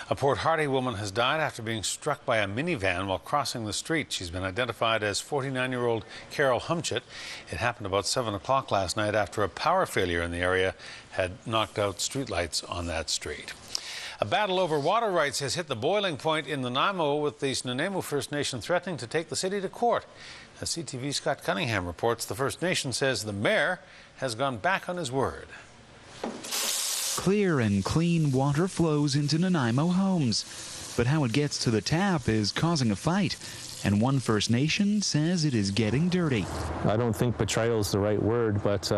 A Port Hardy woman has died after being struck by a minivan while crossing the street. She's been identified as 49-year-old Carol Humchett. It happened about 7 o'clock last night after a power failure in the area had knocked out streetlights on that street. A battle over water rights has hit the boiling point in Nanaimo, with the Snuneymuxw First Nation threatening to take the city to court. As CTV's Scott Cunningham reports, the First Nation says the mayor has gone back on his word. Clear and clean water flows into Nanaimo homes, but how it gets to the tap is causing a fight, and one First Nation says it is getting dirty. I don't think betrayal is the right word, but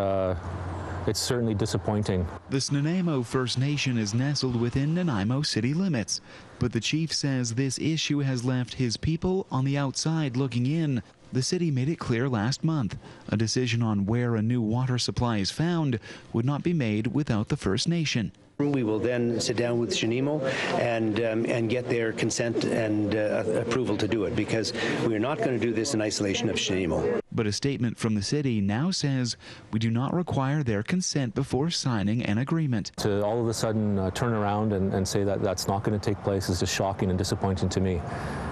it's certainly disappointing. The Snuneymuxw First Nation is nestled within Nanaimo city limits, but the chief says this issue has left his people on the outside looking in. The city made it clear last month a decision on where a new water supply is found would not be made without the First Nation. We will then sit down with Snuneymuxw and get their consent and approval to do it, because we are not going to do this in isolation of Snuneymuxw. But a statement from the city now says we do not require their consent before signing an agreement. To all of a sudden turn around and say that that's not going to take place is just shocking and disappointing to me.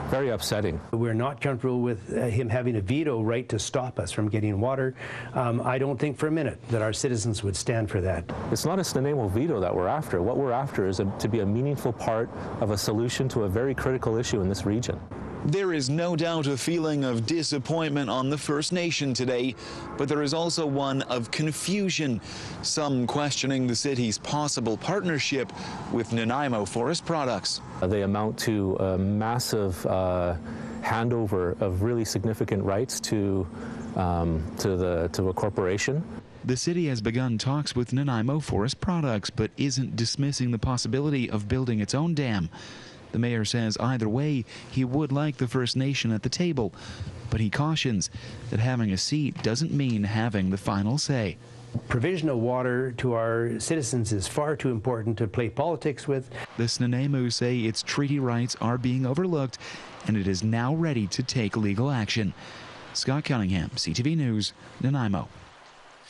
Very upsetting. We're not comfortable with him having a veto right to stop us from getting water. I don't think for a minute that our citizens would stand for that. It's not a Snuneymuxw veto that we're after. What we're after is to be a meaningful part of a solution to a very critical issue in this region. There is no doubt a feeling of disappointment on the First Nation today, but there is also one of confusion. Some questioning the city's possible partnership with Nanaimo Forest Products. They amount to a massive handover of really significant rights to a corporation. The city has begun talks with Nanaimo Forest Products, but isn't dismissing the possibility of building its own dam. The mayor says either way, he would like the First Nation at the table, but he cautions that having a seat doesn't mean having the final say. Provision of water to our citizens is far too important to play politics with. The Snuneymuxw say its treaty rights are being overlooked, and it is now ready to take legal action. Scott Cunningham, CTV News, Nanaimo.